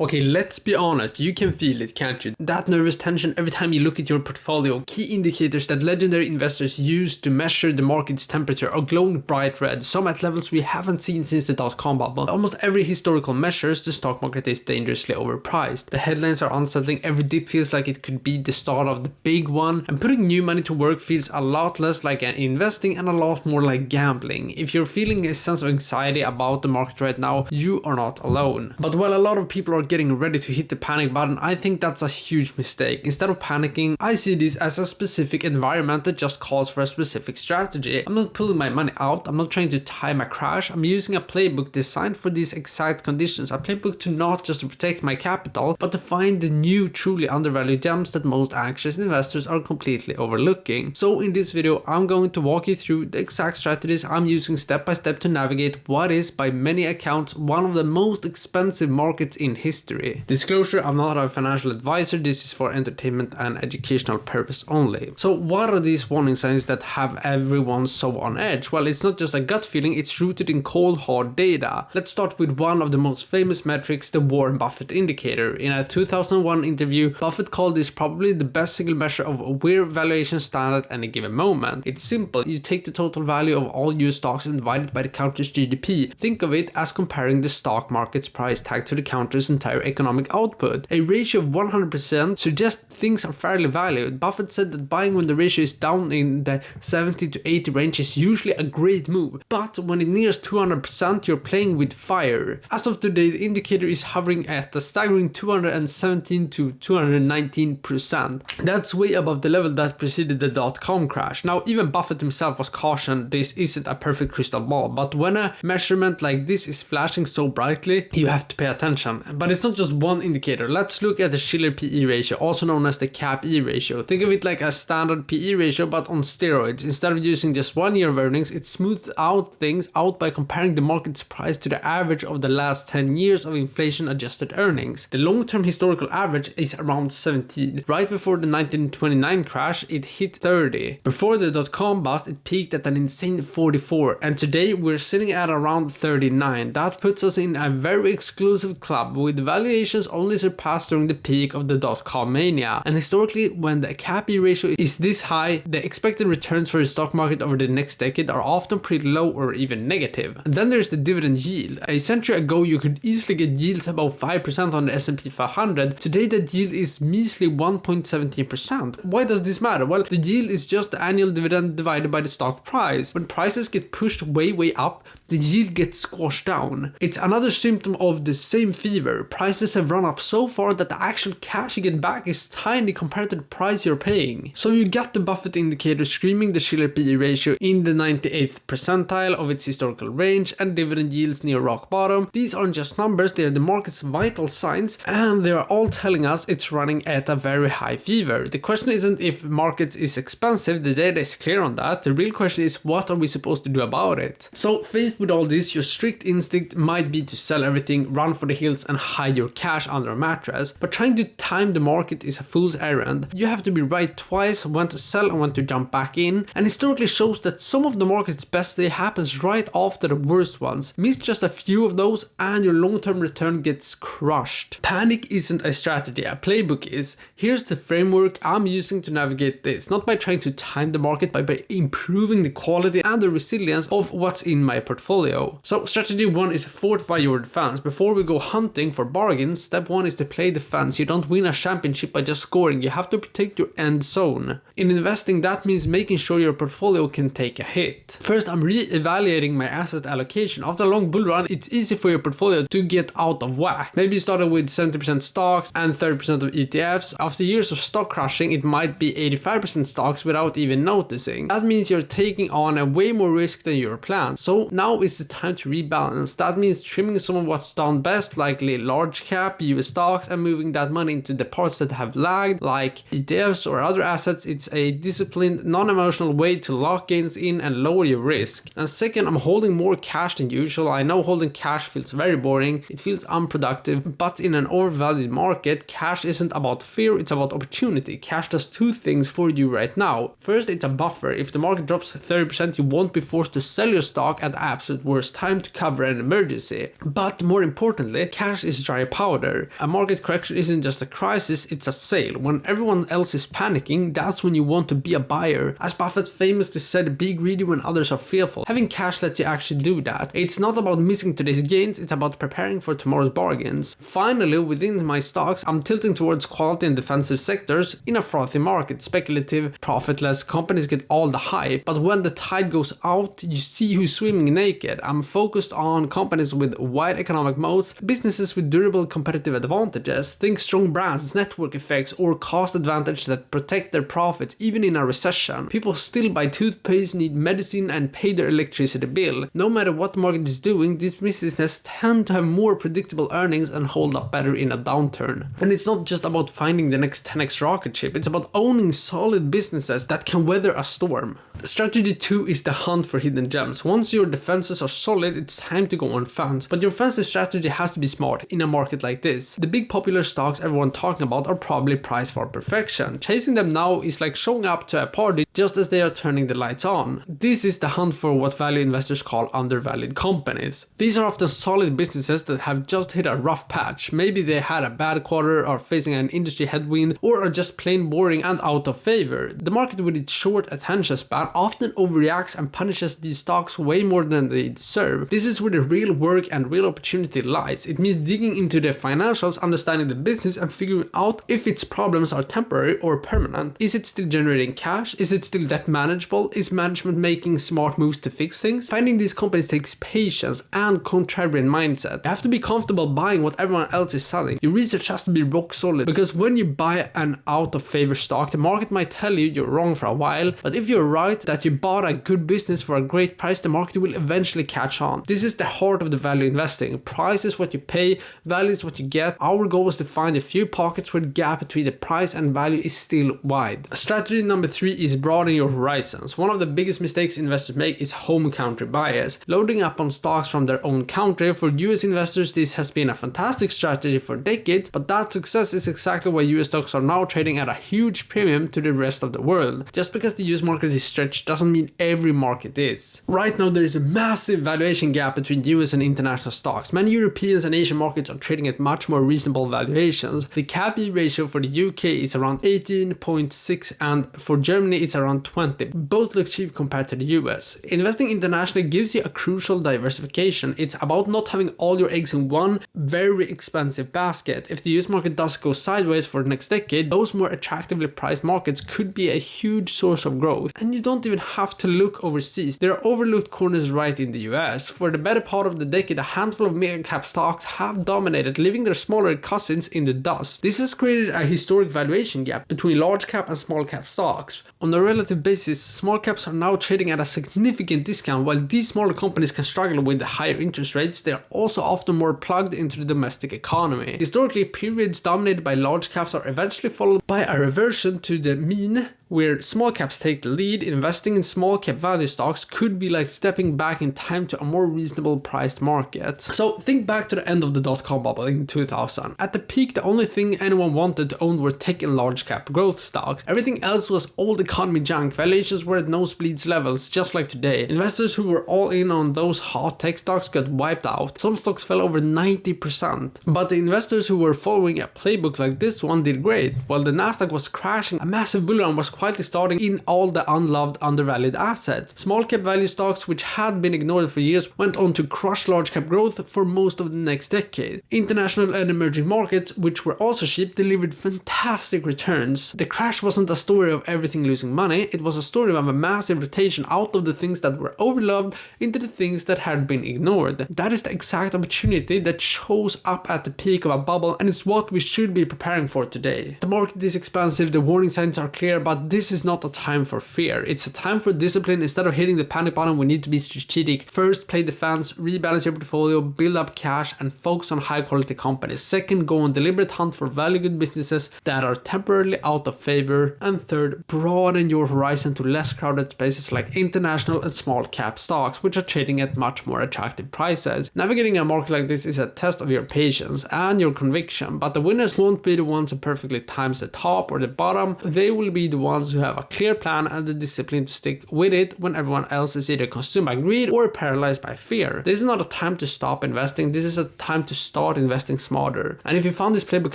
Okay, let's be honest, you can feel it, can't you? That nervous tension every time you look at your portfolio. Key indicators that legendary investors use to measure the market's temperature are glowing bright red, some at levels we haven't seen since the dot-com bubble. Almost every historical measures the stock market is dangerously overpriced. The headlines are unsettling, every dip feels like it could be the start of the big one, and putting new money to work feels a lot less like investing and a lot more like gambling. If you're feeling a sense of anxiety about the market right now, you are not alone. But while a lot of people are getting ready to hit the panic button, I think that's a huge mistake. Instead of panicking, I see this as a specific environment that just calls for a specific strategy. I'm not pulling my money out, I'm not trying to time a crash, I'm using a playbook designed for these exact conditions. A playbook to not just protect my capital, but to find the new truly undervalued gems that most anxious investors are completely overlooking. So in this video, I'm going to walk you through the exact strategies I'm using step by step to navigate what is, by many accounts, one of the most expensive markets in history. Disclosure, I'm not a financial advisor, this is for entertainment and educational purpose only. So what are these warning signs that have everyone so on edge? Well, it's not just a gut feeling, it's rooted in cold hard data. Let's start with one of the most famous metrics, the Warren Buffett indicator. In a 2001 interview, Buffett called this probably the best single measure of where valuations stand at any given moment. It's simple, you take the total value of all US stocks and divide it by the country's GDP. Think of it as comparing the stock market's price tag to the country's entire economic output. A ratio of 100% suggests things are fairly valued. Buffett said that buying when the ratio is down in the 70 to 80 range is usually a great move, but when it nears 200%, you're playing with fire. As of today, the indicator is hovering at a staggering 217 to 219%. That's way above the level that preceded the dot-com crash. Now, even Buffett himself was cautioned this isn't a perfect crystal ball, but when a measurement like this is flashing so brightly, you have to pay attention. But it's not just one indicator. Let's look at the Shiller PE ratio, also known as the CAP-E ratio. Think of it like a standard PE ratio but on steroids. Instead of using just 1 year of earnings, it smooths out things out by comparing the market's price to the average of the last 10 years of inflation adjusted earnings. The long-term historical average is around 17. Right before the 1929 crash, it hit 30. Before the dot-com bust, it peaked at an insane 44, and today we're sitting at around 39. That puts us in a very exclusive club, with valuations only surpassed during the peak of the dot-com mania. And historically, when the CAP-E ratio is this high, the expected returns for the stock market over the next decade are often pretty low or even negative. And then there's the dividend yield. A century ago, you could easily get yields above 5% on the S&P 500. Today, that yield is measly 1.17%. Why does this matter? Well, the yield is just the annual dividend divided by the stock price. When prices get pushed way up, the yield gets squashed down. It's another symptom of the same fever. Prices have run up so far that the actual cash you get back is tiny compared to the price you're paying. So you got the Buffett indicator screaming the Shiller PE ratio in the 98th percentile of its historical range and dividend yields near rock bottom. These aren't just numbers, they are the market's vital signs, and they are all telling us it's running at a very high fever. The question isn't if markets is expensive, the data is clear on that. The real question is, what are we supposed to do about it? So faced with all this, your strict instinct might be to sell everything, run for the hills and hide your cash under a mattress, but trying to time the market is a fool's errand. You have to be right twice when to sell and when to jump back in, and historically shows that some of the market's best day happens right after the worst ones. Miss just a few of those and your long-term return gets crushed. Panic isn't a strategy, a playbook is. Here's the framework I'm using to navigate this, not by trying to time the market, but by improving the quality and the resilience of what's in my portfolio. So strategy 1 is fortify your defense. Before we go hunting for bargains, step 1 is to play defense. You don't win a championship by just scoring, you have to protect your end zone. In investing, that means making sure your portfolio can take a hit. First, I'm re-evaluating my asset allocation. After a long bull run, it's easy for your portfolio to get out of whack. Maybe you started with 70% stocks and 30% of ETFs. After years of stock crashing, it might be 85% stocks without even noticing. That means you're taking on a way more risk than your plan. So now is the time to rebalance. That means trimming some of what's done best, likely large cap US stocks, and moving that money into the parts that have lagged, like ETFs or other assets. It's a disciplined, non-emotional way to lock gains in and lower your risk. And second, I'm holding more cash than usual. I know holding cash feels very boring, it feels unproductive, but in an overvalued market, cash isn't about fear, it's about opportunity. Cash does two things for you right now. First, it's a buffer. If the market drops 30%, you won't be forced to sell your stock at the absolute worst time to cover an emergency. But more importantly, cash is dry powder. A market correction isn't just a crisis, it's a sale. When everyone else is panicking, that's when you want to be a buyer. As Buffett famously said, be greedy when others are fearful. Having cash lets you actually do that. It's not about missing today's gains, it's about preparing for tomorrow's bargains. Finally, within my stocks, I'm tilting towards quality and defensive sectors. In a frothy market, speculative, profitless companies get all the hype, but when the tide goes out, you see who's swimming naked. I'm focused on companies with wide economic moats, businesses with durable competitive advantages. Think strong brands, network effects, or cost advantage that protect their profits even in a recession. People still buy toothpaste, need medicine, and pay their electricity bill. No matter what the market is doing, these businesses tend to have more predictable earnings and hold up better in a downturn. And it's not just about finding the next 10x rocket ship, it's about owning solid businesses that can weather a storm. Strategy 2 is the hunt for hidden gems. Once your defenses are solid, it's time to go on offense. But your offensive strategy has to be smart in a market like this. The big popular stocks everyone's talking about are probably priced for perfection. Chasing them now is like showing up to a party just as they are turning the lights on. This is the hunt for what value investors call undervalued companies. These are often solid businesses that have just hit a rough patch. Maybe they had a bad quarter, are facing an industry headwind, or are just plain boring and out of favor. The market with its short attention span often overreacts and punishes these stocks way more than they deserve. This is where the real work and real opportunity lies. It means digging into the financials, understanding the business, and figuring out if its problems are temporary or permanent. Is it still generating cash? Is it still debt manageable? Is management making smart moves to fix things? Finding these companies takes patience and contrarian mindset. You have to be comfortable buying what everyone else is selling. Your research has to be rock solid, because when you buy an out of favor stock, the market might tell you you're wrong for a while, but if you're right that you bought a good business for a great price, the market will eventually catch on. This is the heart of the value investing. Price is what you pay, value is what you get. Our goal is to find a few pockets where the gap between the price and value is still wide. Strategy number 3 is broaden your horizons. One of the biggest mistakes investors make is home country bias, loading up on stocks from their own country. For US investors, this has been a fantastic strategy for decades, but that success is exactly why US stocks are now trading at a huge premium to the rest of the world. Just because the US market is stretched doesn't mean every market is. Right now there is a massive valuation gap between US and international stocks. Many Europeans and Asian markets are trading at much more reasonable valuations. The CAP-E ratio for the UK is around 18.6 and for Germany it's around 20. Both look cheap compared to the US. Investing internationally gives you a crucial diversification. It's about not having all your eggs in one very expensive basket. If the US market does go sideways for the next decade, those more attractively priced markets could be a huge source of growth. And you don't even have to look overseas. There are overlooked corners right in the US. For the better part of the decade, a handful of mega cap stocks have dominated, leaving their smaller cousins in the dust. This has created a historic valuation gap between large cap and small cap stocks. On a relative basis, small caps are now trading at a significant discount. While these smaller companies can struggle with the higher interest rates, they are also often more plugged into the domestic economy. Historically, periods dominated by large caps are eventually followed by a reversion to the mean, where small caps take the lead. Investing in small cap value stocks could be like stepping back in time to a more reasonable priced market. So think back to the end of the dot-com bubble in 2000. At the peak, the only thing anyone wanted to own were tech and large cap growth stocks. Everything else was old economy junk. Valuations were at nosebleeds levels, just like today. Investors who were all in on those hot tech stocks got wiped out. Some stocks fell over 90%. But the investors who were following a playbook like this one did great. While the Nasdaq was crashing, a massive bull run was quietly starting in all the unloved, undervalued assets. Small cap value stocks, which had been ignored for years, went on to crush large cap growth for most of the next decade. International and emerging markets, which were also cheap, delivered fantastic returns. The crash wasn't a story of everything losing money, it was a story of a massive rotation out of the things that were overloved into the things that had been ignored. That is the exact opportunity that shows up at the peak of a bubble, and it's what we should be preparing for today. The market is expensive, the warning signs are clear, but this is not a time for fear. It's a time for discipline. Instead of hitting the panic button, we need to be strategic. First, play defense, rebalance your portfolio, build up cash, and focus on high quality companies. Second, go on deliberate hunt for value good businesses that are temporarily out of favor. And third, broaden your horizon to less crowded spaces like international and small cap stocks, which are trading at much more attractive prices. Navigating a market like this is a test of your patience and your conviction, but the winners won't be the ones who perfectly times the top or the bottom. They will be the ones ones who have a clear plan and the discipline to stick with it when everyone else is either consumed by greed or paralyzed by fear. This is not a time to stop investing, this is a time to start investing smarter. And if you found this playbook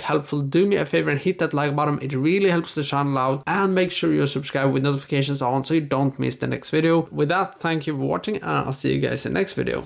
helpful, do me a favor and hit that like button, it really helps the channel out, and make sure you're subscribed with notifications on so you don't miss the next video. With that, thank you for watching, and I'll see you guys in the next video.